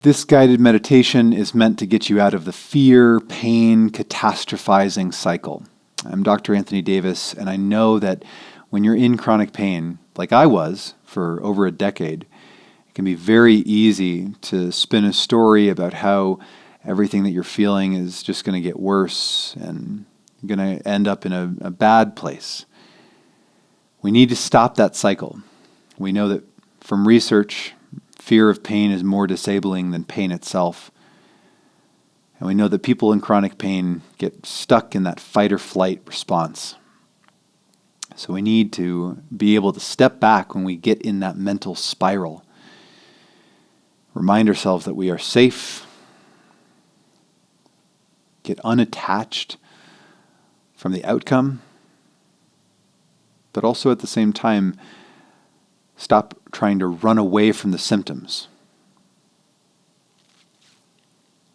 This guided meditation is meant to get you out of the fear, pain, catastrophizing cycle. I'm Dr. Anthony Davis, and I know that when you're in chronic pain, like I was for over a decade, it can be very easy to spin a story about how everything that you're feeling is just going to get worse and going to end up in a bad place. We need to stop that cycle. We know that from research, fear of pain is more disabling than pain itself. And we know that people in chronic pain get stuck in that fight or flight response. So we need to be able to step back when we get in that mental spiral. Remind ourselves that we are safe. Get unattached from the outcome. But also at the same time, stop trying to run away from the symptoms.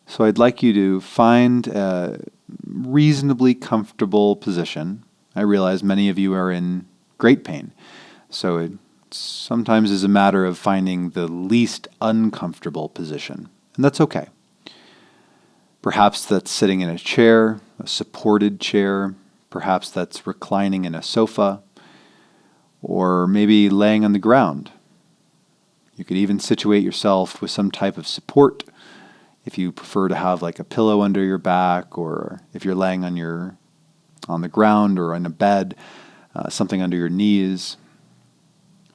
So I'd like you to find a reasonably comfortable position. I realize many of you are in great pain, so it sometimes is a matter of finding the least uncomfortable position, and that's okay. Perhaps that's sitting in a chair, a supported chair. Perhaps that's reclining in a sofa, or maybe laying on the ground. You could even situate yourself with some type of support if you prefer to have like a pillow under your back, or if you're laying on the ground or on a bed, something under your knees.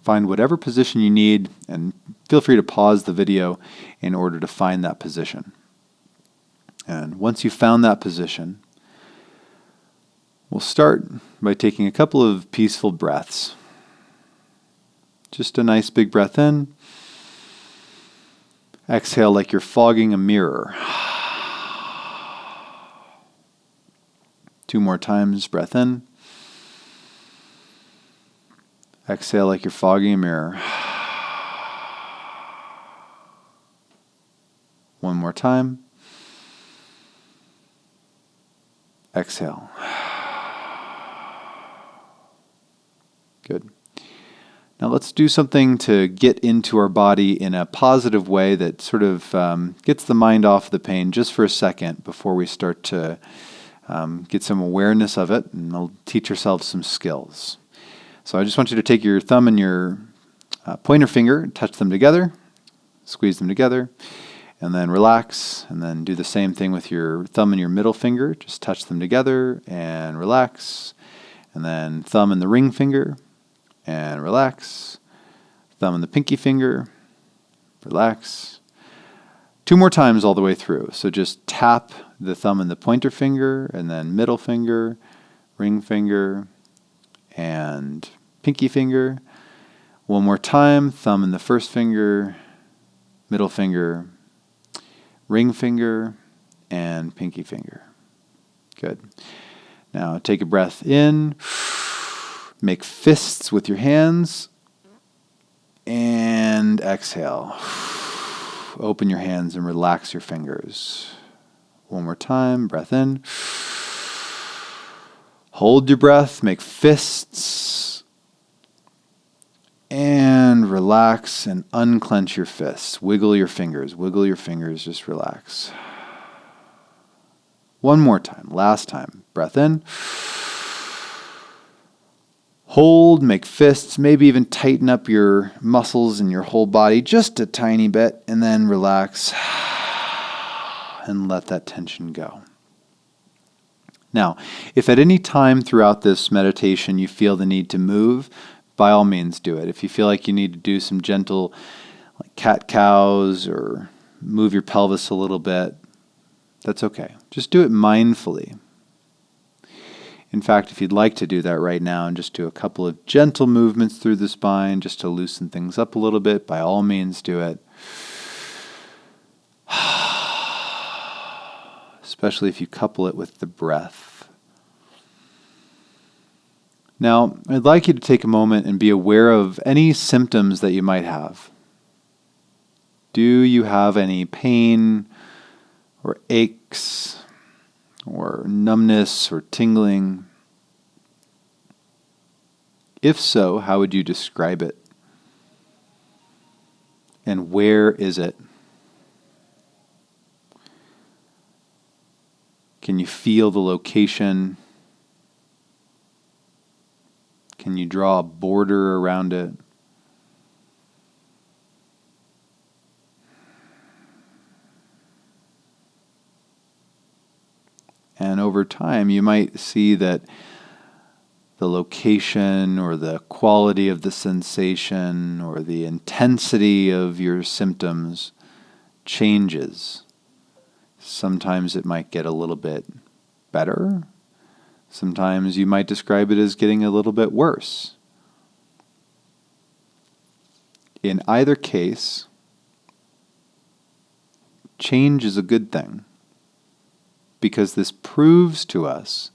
Find whatever position you need and feel free to pause the video in order to find that position. And once you've found that position, we'll start by taking a couple of peaceful breaths. Just a nice big breath in. Exhale like you're fogging a mirror. 2 more times, breath in. Exhale like you're fogging a mirror. 1 more time. Exhale. Good. Now let's do something to get into our body in a positive way that sort of gets the mind off the pain just for a second before we start to get some awareness of it, and we'll teach ourselves some skills. So I just want you to take your thumb and your pointer finger, touch them together, squeeze them together, and then relax, and then do the same thing with your thumb and your middle finger. Just touch them together and relax, and then thumb and the ring finger, and relax. Thumb and the pinky finger, relax. 2 more times all the way through. So just tap the thumb and the pointer finger, and then middle finger, ring finger, and pinky finger. 1 more time, thumb and the first finger, middle finger, ring finger, and pinky finger. Good. Now take a breath in. Make fists with your hands, and exhale. Open your hands and relax your fingers. 1 more time, breath in. Hold your breath, make fists, and relax and unclench your fists. Wiggle your fingers, just relax. 1 more time, last time. Breath in. Hold, make fists, maybe even tighten up your muscles in your whole body just a tiny bit, and then relax and let that tension go. Now, if at any time throughout this meditation you feel the need to move, by all means do it. If you feel like you need to do some gentle like cat-cows or move your pelvis a little bit, that's okay. Just do it mindfully. In fact, if you'd like to do that right now and just do a couple of gentle movements through the spine just to loosen things up a little bit, by all means do it. Especially if you couple it with the breath. Now, I'd like you to take a moment and be aware of any symptoms that you might have. Do you have any pain or aches or numbness or tingling? If so, how would you describe it? And where is it? Can you feel the location? Can you draw a border around it? And over time, you might see that the location or the quality of the sensation or the intensity of your symptoms changes. Sometimes it might get a little bit better. Sometimes you might describe it as getting a little bit worse. In either case, change is a good thing, because this proves to us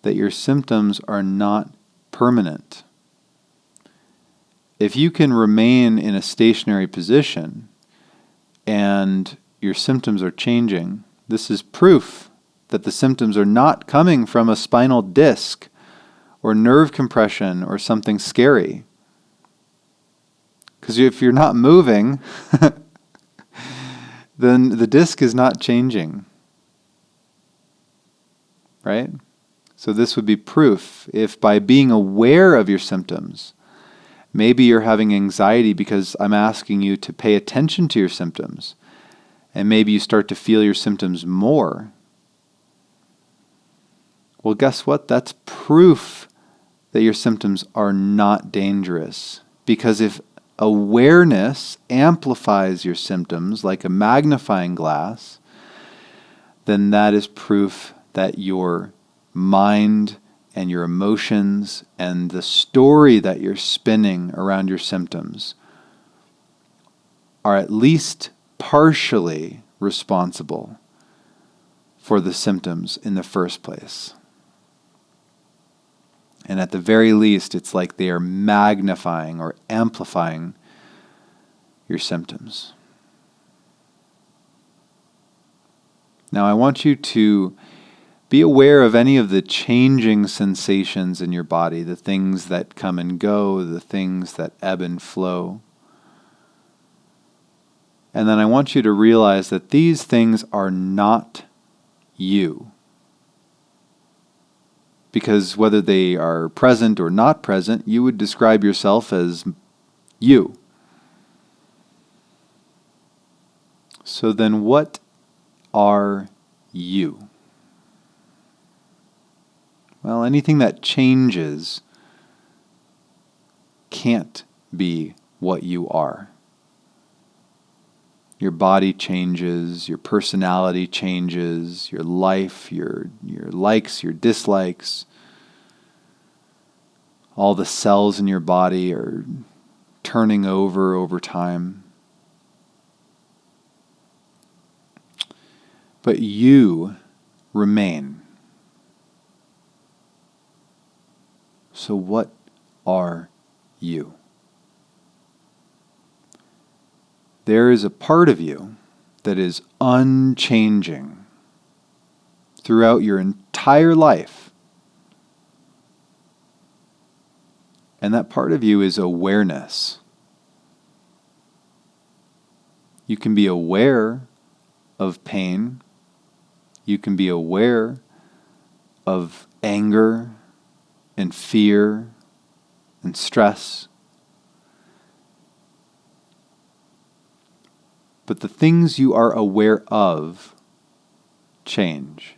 that your symptoms are not permanent. If you can remain in a stationary position and your symptoms are changing, this is proof that the symptoms are not coming from a spinal disc or nerve compression or something scary. Because if you're not moving, then the disc is not changing. Right? So this would be proof. If by being aware of your symptoms, maybe you're having anxiety because I'm asking you to pay attention to your symptoms, and maybe you start to feel your symptoms more. Well, guess what? That's proof that your symptoms are not dangerous. Because if awareness amplifies your symptoms like a magnifying glass, then that is proof that your mind and your emotions and the story that you're spinning around your symptoms are at least partially responsible for the symptoms in the first place. And at the very least, it's like they are magnifying or amplifying your symptoms. Now, I want you to be aware of any of the changing sensations in your body, the things that come and go, the things that ebb and flow. And then I want you to realize that these things are not you. Because whether they are present or not present, you would describe yourself as you. So then what are you? Well, anything that changes can't be what you are. Your body changes, your personality changes, your life, your likes, your dislikes. All the cells in your body are turning over time. But you remain. So what are you? There is a part of you that is unchanging throughout your entire life. And that part of you is awareness. You can be aware of pain. You can be aware of anger and fear and stress. But the things you are aware of change.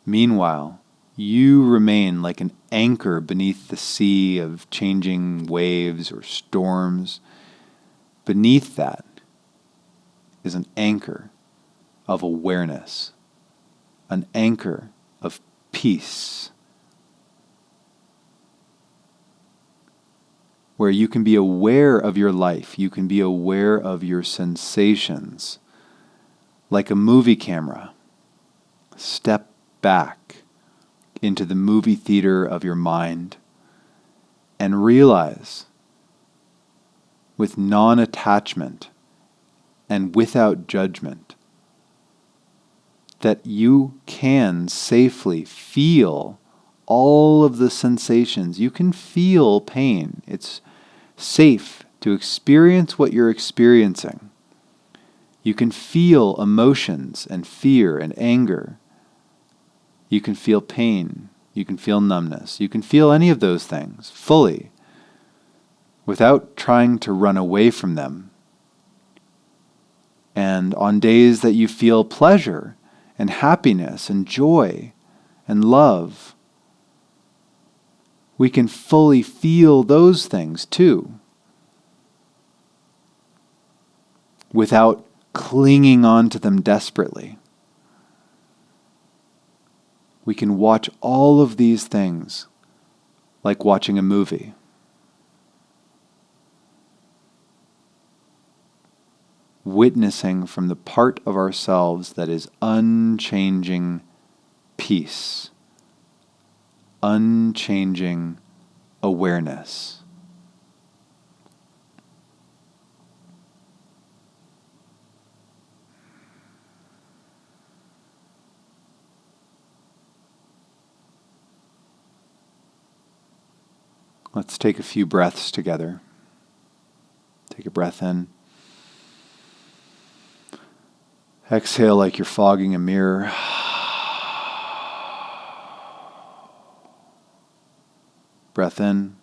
Meanwhile, you remain like an anchor beneath the sea of changing waves or storms. Beneath that is an anchor of awareness, an anchor of peace, where you can be aware of your life, you can be aware of your sensations, like a movie camera. Step back into the movie theater of your mind and realize, with non-attachment and without judgment, that you can safely feel all of the sensations. You can feel pain. It's safe to experience what you're experiencing. You can feel emotions and fear and anger. You can feel pain. You can feel numbness. You can feel any of those things fully without trying to run away from them. And on days that you feel pleasure and happiness and joy and love, we can fully feel those things too, without clinging on to them desperately. We can watch all of these things like watching a movie. Witnessing from the part of ourselves that is unchanging peace, unchanging awareness. Let's take a few breaths together. Take a breath in. Exhale like you're fogging a mirror. Breath in.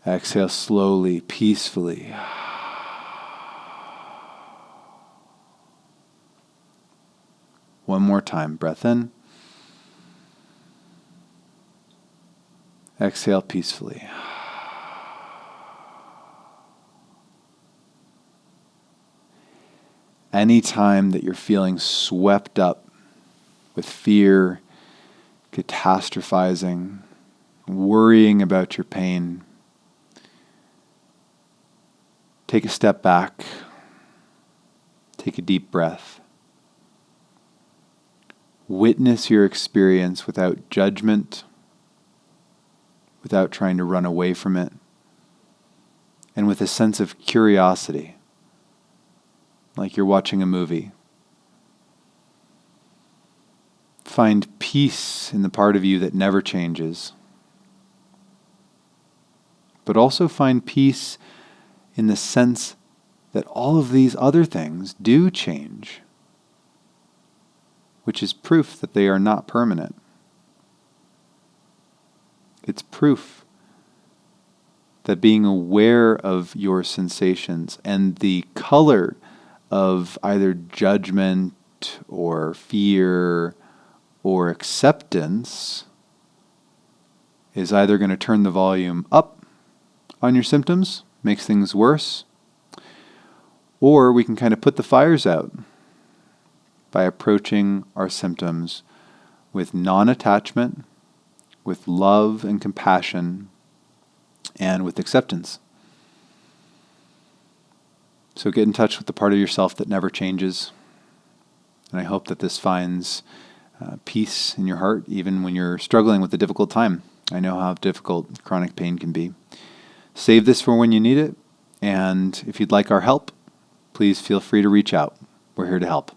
Exhale slowly, peacefully. One more time. Breath in. Exhale peacefully. Anytime that you're feeling swept up with fear, catastrophizing, worrying about your pain, take a step back, take a deep breath. Witness your experience without judgment, without trying to run away from it, and with a sense of curiosity, like you're watching a movie. Find peace in the part of you that never changes, but also find peace in the sense that all of these other things do change, which is proof that they are not permanent. It's proof that being aware of your sensations and the color of either judgment or fear or acceptance is either going to turn the volume up on your symptoms, makes things worse, or we can kind of put the fires out by approaching our symptoms with non-attachment, with love and compassion, and with acceptance. So get in touch with the part of yourself that never changes. And I hope that this finds peace in your heart, even when you're struggling with a difficult time. I know how difficult chronic pain can be. Save this for when you need it. And if you'd like our help, please feel free to reach out. We're here to help.